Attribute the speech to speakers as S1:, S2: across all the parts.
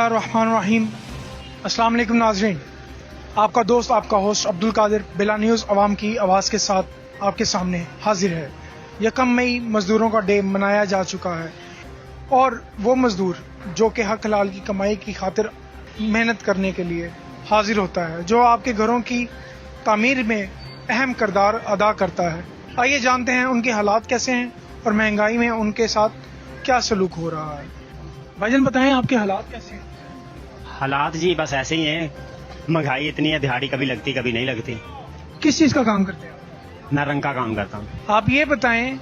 S1: الرحمن الرحیم۔ السلام علیکم ناظرین، آپ کا دوست آپ کا ہوسٹ عبد القادر بلا نیوز عوام کی آواز کے ساتھ آپ کے سامنے حاضر ہے۔ 1 مئی مزدوروں کا ڈے منایا جا چکا ہے اور وہ مزدور جو کہ حق حلال کی کمائی کی خاطر محنت کرنے کے لیے حاضر ہوتا ہے، جو آپ کے گھروں کی تعمیر میں اہم کردار ادا کرتا ہے۔ آئیے جانتے ہیں ان کے حالات کیسے ہیں اور مہنگائی میں ان کے ساتھ کیا سلوک ہو رہا ہے۔ بھائی جان بتائیں آپ کے حالات کیسے ہیں؟
S2: حالات جی بس ایسے ہی ہیں، مہنگائی اتنی ہے، دہاڑی کبھی لگتی کبھی نہیں لگتی۔
S1: کس چیز کا کام کرتے ہیں؟
S2: میں رنگ کا کام کرتا ہوں۔
S1: آپ یہ بتائیں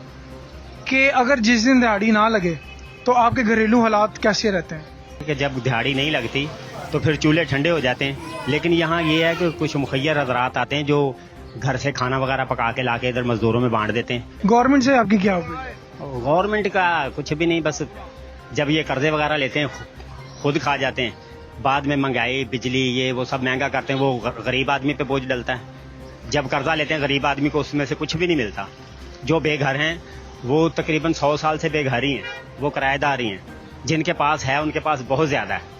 S1: کہ اگر جس دن دہاڑی نہ لگے تو آپ کے گھریلو حالات کیسے رہتے ہیں؟
S2: کہ جب دہاڑی نہیں لگتی تو پھر چولہے ٹھنڈے ہو جاتے ہیں، لیکن یہاں یہ ہے کہ کچھ مخیر حضرات آتے ہیں جو گھر سے کھانا وغیرہ پکا کے لا کے ادھر مزدوروں میں بانٹ دیتے ہیں۔
S1: گورنمنٹ سے آپ کی کیا ہوگی؟
S2: گورنمنٹ کا کچھ بھی نہیں، بس جب یہ قرضے وغیرہ لیتے ہیں خود کھا جاتے ہیں، بعد میں مہنگائی بجلی یہ وہ سب مہنگا کرتے ہیں، وہ غریب آدمی پہ بوجھ ڈلتا ہے۔ جب قرضہ لیتے ہیں غریب آدمی کو اس میں سے کچھ بھی نہیں ملتا۔ جو بے گھر ہیں وہ تقریباً 100 سال سے بے گھر ہی ہیں، وہ کرایہ دار ہی ہیں۔ جن کے پاس ہے ان کے پاس بہت زیادہ ہے۔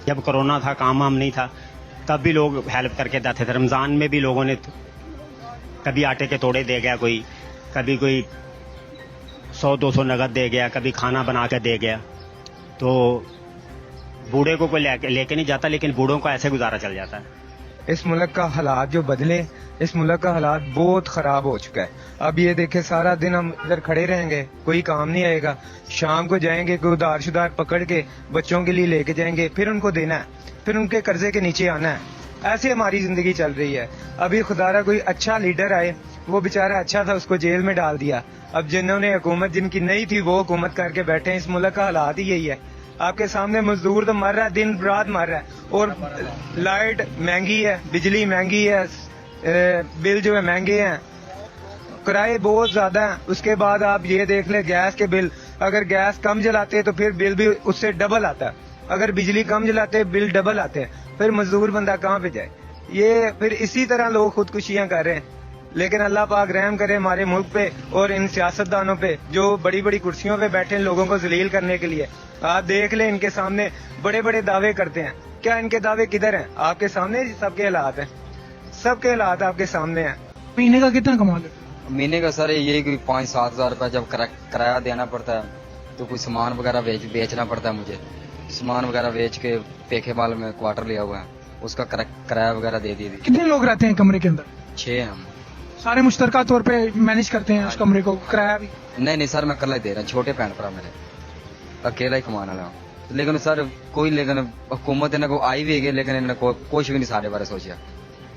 S2: جب کرونا تھا، کام وام نہیں تھا، تب بھی لوگ ہیلپ کر کے دیتے تھے۔ رمضان میں بھی لوگوں نے کبھی آٹے کے توڑے دے گیا، کبھی کوئی 100-200 نقد دے گیا، کبھی کھانا بنا کے دے گیا۔ تو بوڑھے کو کوئی لے کے نہیں جاتا، لیکن بوڑھوں کا ایسے گزارا چل جاتا ہے۔
S3: اس ملک کا حالات جو بدلے، اس ملک کا حالات بہت خراب ہو چکا ہے۔ اب یہ دیکھیں سارا دن ہم ادھر کھڑے رہیں گے، کوئی کام نہیں آئے گا۔ شام کو جائیں گے، کوئی ادھار شدار پکڑ کے بچوں کے لیے لے کے جائیں گے، پھر ان کو دینا ہے، پھر ان کے قرضے کے نیچے آنا ہے۔ ایسے ہماری زندگی چل رہی ہے۔ ابھی خدا را کوئی اچھا لیڈر آئے، وہ بیچارہ اچھا تھا، اس کو جیل میں ڈال دیا۔ اب جنہوں نے حکومت جن کی نہیں تھی وہ حکومت کر کے بیٹھے ہیں۔ اس ملک کا حالات ہی یہی ہے۔ آپ کے سامنے مزدور تو مر رہا ہے، دن رات مر رہا ہے، اور لائٹ مہنگی ہے، بجلی مہنگی ہے، بل جو ہے مہنگے ہیں، کرائے بہت زیادہ ہیں۔ اس کے بعد آپ یہ دیکھ لیں گیس کے بل، اگر گیس کم جلاتے تو پھر بل بھی اس سے ڈبل آتا ہے، اگر بجلی کم جلاتے بل ڈبل آتے ہیں، پھر مزدور بندہ کہاں پہ جائے؟ یہ پھر اسی طرح لوگ خودکشیاں کر رہے ہیں۔ لیکن اللہ پاک رحم کرے ہمارے ملک پہ اور ان سیاستدانوں پہ جو بڑی بڑی کرسیوں پہ بیٹھے ہیں لوگوں کو ذلیل کرنے کے لیے۔ آپ دیکھ لیں ان کے سامنے بڑے بڑے دعوے کرتے ہیں، کیا ان کے دعوے کدھر ہیں؟ آپ کے سامنے سب کے حالات ہیں، سب کے حالات آپ کے سامنے ہیں۔
S1: مہینے کا کتنا کما لیتے ہیں؟
S4: مہینے کا سر یہی کوئی 5-7 ہزار روپے جب کرایہ دینا پڑتا ہے تو کوئی سامان وغیرہ بیچنا پڑتا ہے مجھے۔ سامان وغیرہ بیچ کے پیکھے مال میں کوارٹر لیا ہوا ہے، اس کا کرایہ وغیرہ دے دی۔
S1: کتنے لوگ رہتے ہیں کمرے کے اندر؟
S4: 6 ہم
S1: سارے مشترکہ طور پہ مینج کرتے ہیں اس کمرے کو، کرایہ بھی؟
S4: نہیں سر، میں اکلا ہی دے رہا ہوں، چھوٹے بہن بھرا میرے، اکیلا ہی کمانے والا ہوں۔ لیکن سر لیکن حکومت نے کو آئی بھی ہے، لیکن انہوں نے کچھ بھی نہیں سارے بارے سوچا۔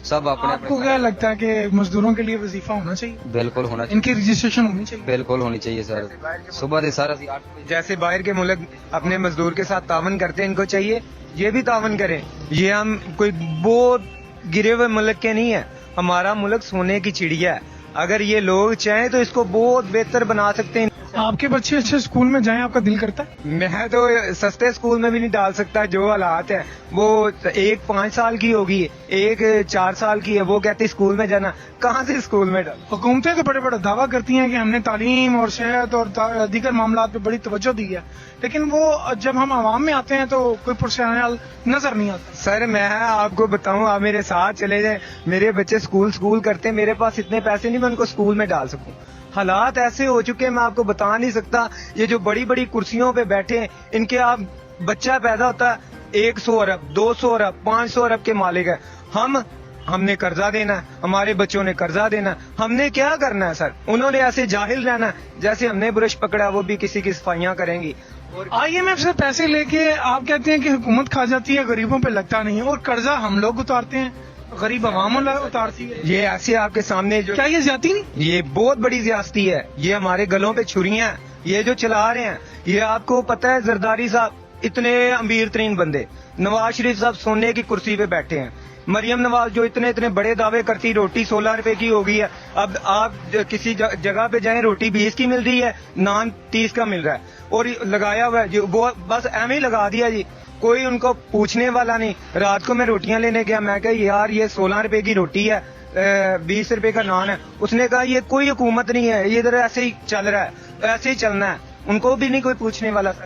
S4: سب اپنے
S1: آپ کو کیا لگتا ہے کہ مزدوروں کے لیے وظیفہ ہونا چاہیے؟
S4: بالکل ہونا
S1: ان
S4: چاہیے،
S1: کی رجسٹریشن ہونی چاہیے؟
S4: بالکل ہونی چاہیے سر۔ صبح سے سر
S3: جیسے باہر کے ملک اپنے مزدور کے ساتھ تعاون کرتے ہیں، ان کو چاہیے یہ بھی تعاون کریں۔ یہ ہم کوئی بہت گرے ہوئے ملک کے نہیں ہیں، ہمارا ملک سونے کی چڑیا ہے۔ اگر یہ لوگ چاہیں تو اس کو بہت بہتر بنا سکتے ہیں۔
S1: آپ کے بچے اچھے اسکول میں جائیں، آپ کا دل کرتا ہے؟
S3: میں تو سستے اسکول میں بھی نہیں ڈال سکتا۔ جو حالات ہیں، وہ ایک 5 سال کی ہوگی، ایک 4 سال کی ہے، وہ کہتے اسکول میں جانا، کہاں سے اسکول میں ڈال؟
S1: حکومتیں تو بڑے بڑے دعویٰ کرتی ہیں کہ ہم نے تعلیم اور صحت اور دیگر معاملات پہ بڑی توجہ دی ہے، لیکن وہ جب ہم عوام میں آتے ہیں تو کوئی پرسنل نظر نہیں آتا۔
S3: سر میں آپ کو بتاؤں، آپ میرے ساتھ چلے جائیں، میرے بچے اسکول کرتے ہیں، میرے پاس اتنے پیسے نہیں میں ان کو اسکول میں ڈال سکوں۔ حالات ایسے ہو چکے ہیں، میں آپ کو بتا نہیں سکتا۔ یہ جو بڑی بڑی کرسیوں پہ بیٹھے ہیں، ان کے آپ بچہ پیدا ہوتا ہے 100 ارب 200 ارب 500 ارب کے مالک ہے۔ ہم نے قرضہ دینا ہے، ہمارے بچوں نے قرضہ دینا ہے، ہم نے کیا کرنا ہے سر؟ انہوں نے ایسے جاہل رہنا ہے، جیسے ہم نے برش پکڑا وہ بھی کسی کی صفائیاں کریں گی۔
S1: IMF سے پیسے لے کے آپ کہتے ہیں کہ حکومت کھا جاتی ہے، غریبوں پہ لگتا نہیں ہے، اور قرضہ ہم لوگ اتارتے ہیں، غریب عوام اتارتی ہے۔
S3: یہ ایسے آپ کے سامنے جو
S1: کیا یہ زیادتی نہیں؟
S3: یہ بہت بڑی زیادتی ہے۔ یہ ہمارے گلوں پہ چھریاں ہیں، یہ جو چلا رہے ہیں۔ یہ آپ کو پتہ ہے زرداری صاحب اتنے امیر ترین بندے، نواز شریف صاحب سونے کی کرسی پہ بیٹھے ہیں، مریم نواز جو اتنے بڑے دعوے کرتی، روٹی 16 روپے کی ہو گئی ہے، اب آپ کسی جگہ پہ جائیں روٹی 20 کی مل رہی ہے، نان 30 کا مل رہا ہے، اور لگایا ہوا ہے وہ بس ایویں ہی لگا دیا جی، کوئی ان کو پوچھنے والا نہیں۔ رات کو میں روٹیاں لینے گیا، میں کہا یار یہ 16 روپے کی روٹی ہے، 20 روپے کا نان ہے۔ اس نے کہا یہ کوئی حکومت نہیں ہے، یہ ادھر ایسے ہی چل رہا ہے، ایسے ہی چلنا ہے۔ ان کو بھی نہیں کوئی پوچھنے والا تھا.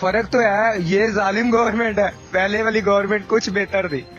S3: فرق تو ہے, یہ ظالم گورنمنٹ ہے, پہلے والی گورنمنٹ کچھ بہتر تھی.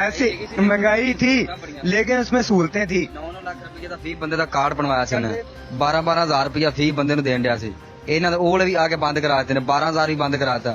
S3: ایسی مہنگائی تھی لیکن اس میں سہولتیں تھی.
S4: 9 ਲੱਖ ਰੁਪਏ ਦਾ ਫੀ ਬੰਦੇ ਦਾ ਕਾਰਡ ਬਣਵਾਇਆ ਸੀ ਉਹਨੇ, 12,000 ਰੁਪਏ ਫੀ ਬੰਦੇ ਨੂੰ ਦੇਣ ਡਿਆ ਸੀ. ਇਹਨਾਂ ਦਾ ਉਹ ਵਾਲੇ ਵੀ ਆ ਕੇ ਬੰਦ ਕਰਾ ਦਿੱਤੇ ਨੇ, 12,000 ਵੀ ਬੰਦ ਕਰਾ ਦਿੱਤਾ.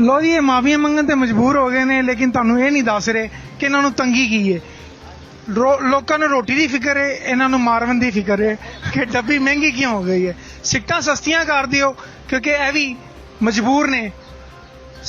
S1: ਲੋ ਜੀ, ਇਹ ਮਾਫੀਆਂ ਮੰਗਣ ਤੇ ਮਜਬੂਰ ਹੋ ਗਏ ਨੇ, ਲੇਕਿਨ ਤੁਹਾਨੂੰ ਇਹ ਨਹੀਂ ਦੱਸ ਰਹੇ ਕਿ ਇਹਨਾਂ ਨੂੰ ਤੰਗੀ ਕੀ ਹੈ. ਲੋਕਾਂ ਨੂੰ ਰੋਟੀ ਦੀ ਫਿਕਰ ਹੈ, ਇਹਨਾਂ ਨੂੰ ਮਾਰਨ ਦੀ ਫਿਕਰ ਹੈ ਕਿ ਡੱਬੀ ਮਹਿੰਗੀ ਕਿਉਂ ਹੋ ਗਈ ਹੈ. ਸਿਗਰਟਾਂ ਸਸਤੀਆਂ ਕਰ ਦਿਓ ਕਿਉਂਕਿ ਇਹ ਵੀ ਮਜਬੂਰ ਨੇ